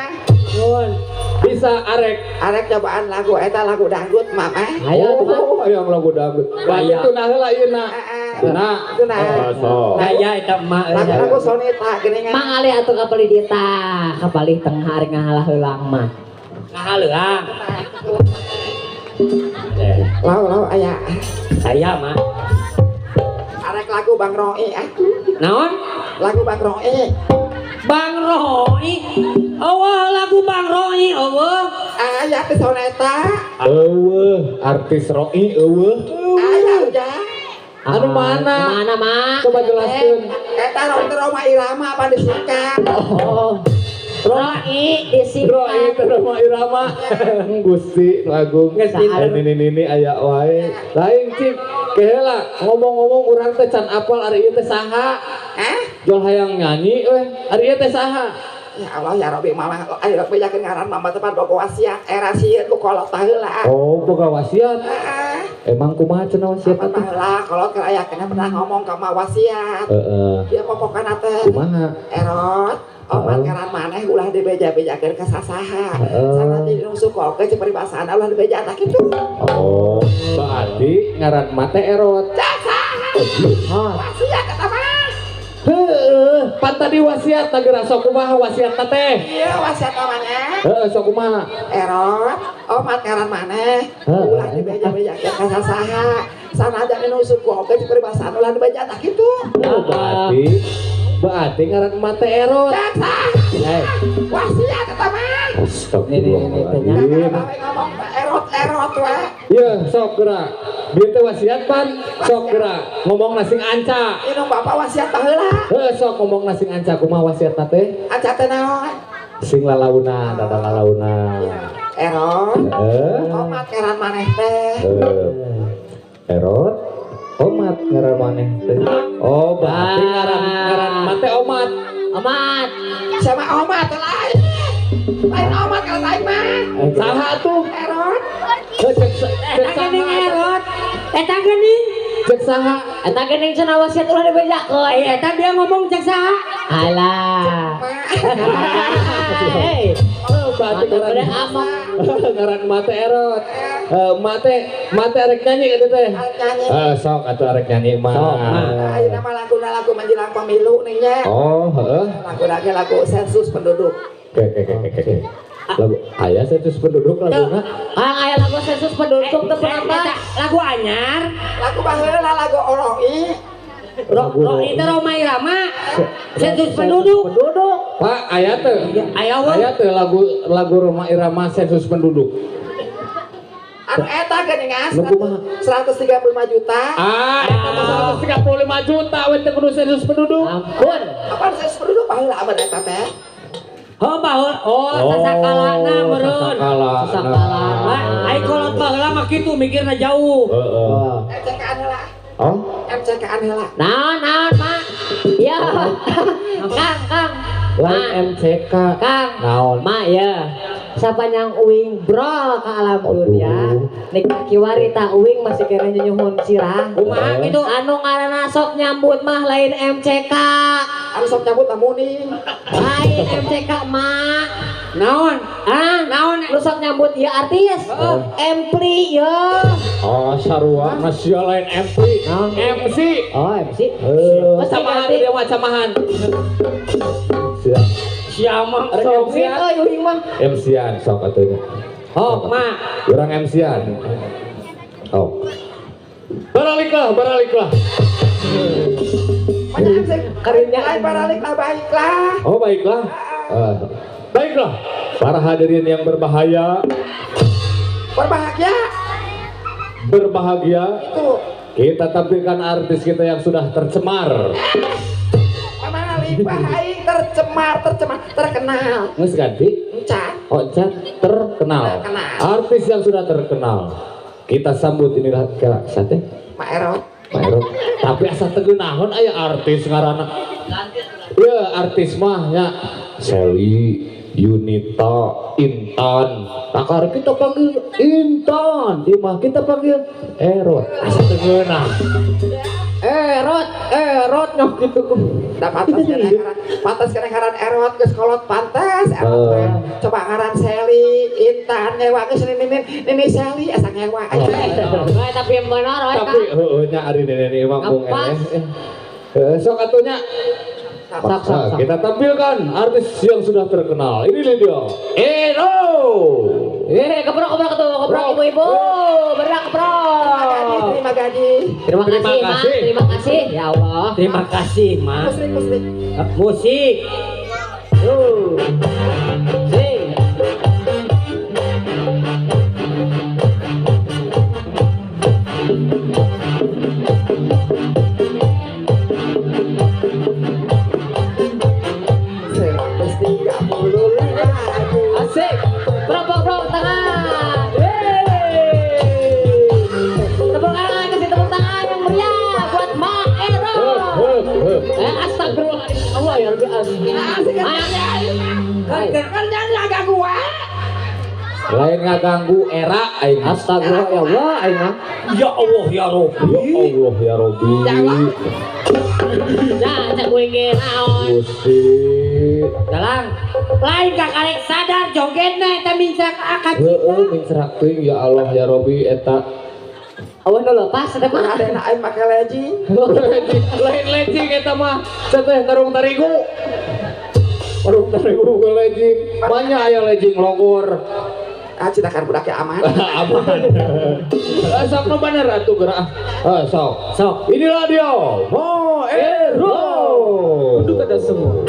mah. Nuhun. Bisa Arek cobaan lagu eta lagu dangdut mah. Ayo yang lagu dangdut. Aya teu nah heula ieu na. Nah, Itu nah. Aya eta mah. Lagu soneta geuningan. Mang ali atuh kapali dieu tah, kapali tengah ari ngahalah heulang mah. Ngahaleuang. Lau aya. Saya mah. Arek lagu Bang Roi Naon? Lagu Bang Roi. Bang Roi. Eueuh lagu Bang Roi eueuh. Aya teh soneta. Artis Roi eueuh. Aya udah. Anu mana? Mana mah? Coba jelaskeun. Eta Roma Irama apa disingkat? Oh. Roi disingkat. Roi teh Roma Irama. Gusti lagu. Ini aya wae. Lain cik. Keheula ngomong-ngomong urang teh can apal ari ieu teh saha? Jol hayang nyanyi ari ieu teh saha? Ya Allah ya Rabbi mama ayo bejakeun ngaran mama tepat boga wasiat era sieun ku kolot tah heula. Oh, boga wasiat. Emang kumaha cenah wasiat Apa atuh? lah kolot keur aya kena pernah ngomong ka mah wasiat. Dia pokokna teh Kumaha? erot omat ngaran maneh ulah dibeja-bejakeun ka sasaha. Sana di nu sukoke cek peribahasaan ulah dibeja tak kitu. Oh, berarti ngaran mate erot. Wasiat kata mah. Heueuh, pan tadi wasiat tageur sok kumaha wasiat teh? Iya wasiat namanya. Sok kumaha? Erot omat ngaran maneh ulah dibeja-bejakeun ka sasaha. Sana jadi nu sukoke cek peribahasaan ulah dibeja tak kitu. Berarti ngaran mate erot. Wasiat kata mah. Astagfirullahaladzim. Ngomong erot wae. Ya, sok gerak. Bieu teh wasiat pan, sok gerak. Ngomong nasing anca. Ini bapak wasiat tah heula. Sok ngomong nasing anca kumaha wasiatna teh? Aca teh naon? Sing lalauna, dada lalauna. Erot. Omat keran maneh teh. Erot. Omat ngaran maneh teh. Oh, berarti ngaran mate omat. Omat. Sama omat lain. Lain omat kalau lain mah. Saha tuh? Erot. Eta geuning erot. Eta geuning. Cek saha? Eta geuning cenah wasiat ulah dibejakeun. Eta dia ngomong cek saha? Alah. Hei. Berarti Udah amok. ngaran mate erot. Mate arek nyanyi eta teh. Nyanyi. Sok atuh arek nyanyi mah. Ayo nama lagu menjelang pemilu nih nya. Oh, heeh. Lagu sensus penduduk. Oke. Lagu aya sensus penduduk laguna. Aya lagu sensus penduduk teh penata. Lagu anyar. Lagu baheula lagu oroi. Roi teh Roma Irama. Sensus penduduk. Pak, aya teh. Aya teh lagu Roma Irama sensus penduduk. Anu eta geuningan Nu kumaha? 135 juta. Eta 135 juta we teh kudu sensus penduduk. Ampun. Apa sensus penduduk baheula abad eta teh? Oh baheula. Oh sasakalana meureun. Sasakalana. Ai kolot baheula mah kitu mikirna jauh. Heeh. MCK-an heula. Oh, MCK-an heula. Naon Mak? Ya. Kang. lain MCK. Kang. Naon? Mak ya. Sapanjang uing brol ka alam dunia. Nek kiwari ta uing masih kena nyuhun sirah. Kumaha gitu? Anu ngaranna sok nyambut mah lain MCK. Anu sok nyambut amuni. Lain MCK Mak. Naon? Naon lu sok nyambut ya artis? Empli ya. Oh, sarua nasia lain MC. MC. Oh, MC. Samahan dia mah samahan. Siap. Siamang Sok Uing uing mah. MC-an sok atunya. Oh, mak. Urang MC-an. Oh. Baraliklah. Banyak MC. Karunya. Lain baraliklah baiklah. Oh, baiklah. Baiklah. Para hadirin yang berbahagia, Itu. kita tampilkan artis kita yang sudah tercemar. Mana limpah aing terkenal. Nges ganti? Encan. Oh, terkenal. Artis yang sudah terkenal. Kita sambut inilah ke sate. Mak Erot. Pak Erot. Tapi asa teugeunahon aya artis ngaranna. Ya, artis mah nya Sally, Yunita, Intan. Takar kita panggil Intan, di mah kita panggil Erot. Asa teugeunah. Erot noh gitu. Da pantas kena ngaran erot geus kolot pantas erot teh. Coba ngaran Seli, Intan ngewa geus Nini Seli asa ngewa. Tapi yang benar Tapi heueuh nya ari nenek mah mung sok atunya. Kita tampilkan artis yang sudah terkenal. Ini dia. Ero. Keprok ibu-ibu. Berak keprok. Terima gaji. Terima kasih, ya Allah. Terima kasih, Mas. Musik. Sing. Asik. Bro, tangan. Tepuk tangan yang meriah buat Mak Ero. Astagfirullahaladzim. Allah ya Rabbi. Kerjanya agak gua. Lain ngaganggu era aing. Astagfirullah ya Allah aing. Ya Allah ya Rabbi. Ya Allah ya Rabbi. Nah, cak gue naon. Musik. Dalang. Lain kakarek sadar jogetna eta mincak akad. Heeh, mincrak teuing ya Allah ya Rabbi eta. Awan nu lepas eta mah. Ada aing make leji. Lain lejing eta mah. Cenah karung tarigu. Karung tarigu ke lejing. Banyak aya lejing logor. Citakan budaknya aman. Aman. Sok nu bener atuh geura. Sok. Inilah dia. Mo Ero. Kudu kada semua.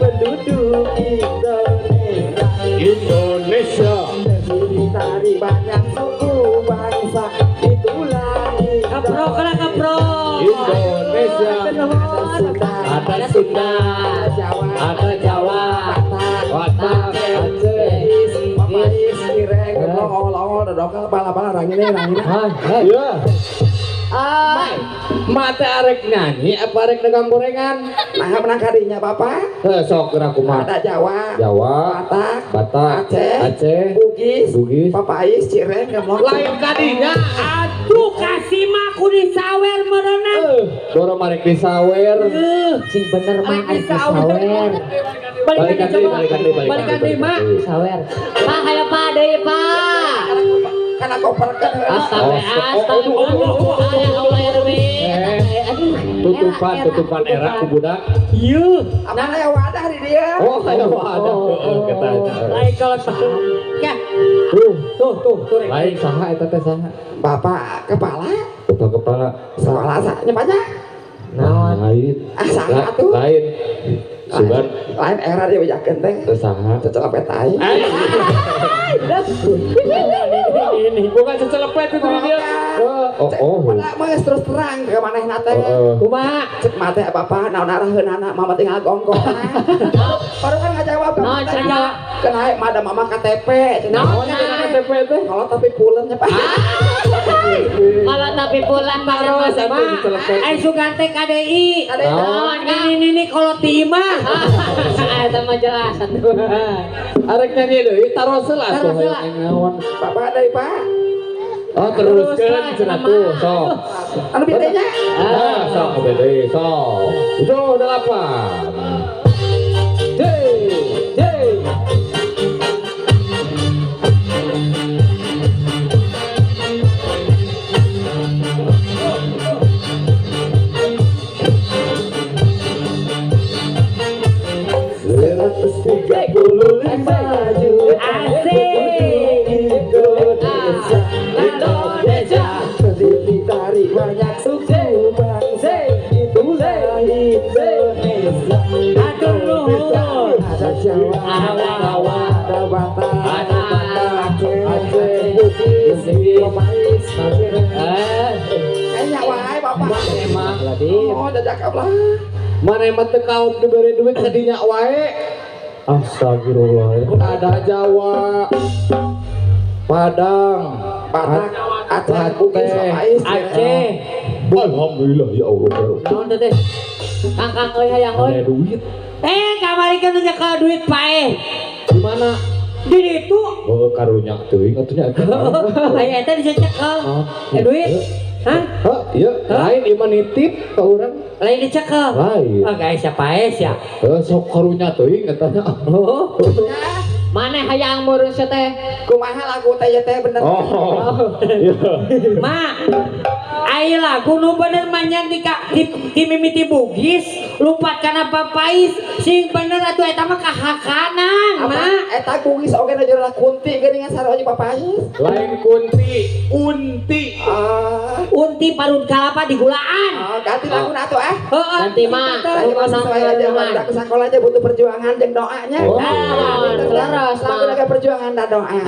Penduduk Indonesia terdiri dari banyak suku bangsa, itulah Kaprok. Indonesia ada Sunda, ada Jawa, Batak, Aceh, Papais, Kireng, Longol, Dodokal, Bala-bala, Rangine. Ya. Mate arek nyanyi apa arek dagang gorengan? Nah, menang kadinya Bapak. Sok geura kumaha? Ada Jawa, Batak, Aceh, Bugis, Bugis. Papais, Cireng, Gemlong. Lain kadinya. Aduh kasih mah kudu sawer merenang. Doro marek disawer. Sing bener mah aya sawer. Balikan deui, Mak. Sawer. Pak hayo Pak deui Pak. Karena koper kan. Allah ya Rabbi. Tutupan era ku budak. Ieu. Mana ya wadah di dia. Oh, aya wadah. Kita. Lain kalau ya. Tuh. Lain saha eta teh saha? Bapak kepala Kepala. sekolah sanya banyak. Lain. Saha tuh. Lain. Sugan Lain era dia bejakeun teh. saha? Cecelapet aing. Ini bukan cecepet itu dia. Oh. Pada mah terus terang ke manehna teh. Kumaha? Cek mah teh Bapak naon araheunana mama tinggal gonggong. Baru kan ngajawab. Naon cenah jawab? Kenai mah ada mama KTP. Naon KTP teh? Kalau tapi pulennya Pak. Kalau tapi pulang terus Mak. Sugan teh KDI. Naon ini kalau timah. Eta mah jelas atuh. Arek nyanyi deui taroseul atuh ngawan. Bapak ada Pak. Oh teruskeun cenah tuh sok. Anu bedanya? Sok bede sok. 8. Indonesia terdiri dari banyak suku bangsa, itulah Indonesia. Ada Jawa, ada Batak, ada Aceh, Bugis, Papais, kayaknya wae Bapak. Oh, dadakap lah. Mana emang teu kaot diberi duit kadinya wae. Astagfirullah. Ada Jawa, Padang, Batak, Atuh Atuh teh Aceh. Alhamdulillah ya Allah. Naon teh teh? Kang euy hayang euy. Ada duit. Kamarikeun nya ka duit pae. Di mana? Di ditu. Oh karunya teuing atunya. Aya eta dicekel. Duit. Hah? Hah, iya, lain iman nitip ke orang. Lain dicekel. Lain. Oh guys, siapa ya? Sok karunya teuing katanya. Oh. Mana hayang murus teh? kumaha lagu teh ya teh bener. Oh. Iya. Ma, ai lagu nu bener manyan di mimiti Bugis, lupa kana papais, sing bener atuh eta mah kahakanan, Ma. Eta kuis oge na jero kunti geuningan sarua papais. Lain kunti, unti. Unti parut kalapa di gulaan. Ganti lagu atuh Heeh. Ganti mah. Lagi masih sesuai aja budak sekolah aja butuh perjuangan jeung doanya. Terus. Lagu naga perjuangan dan doa.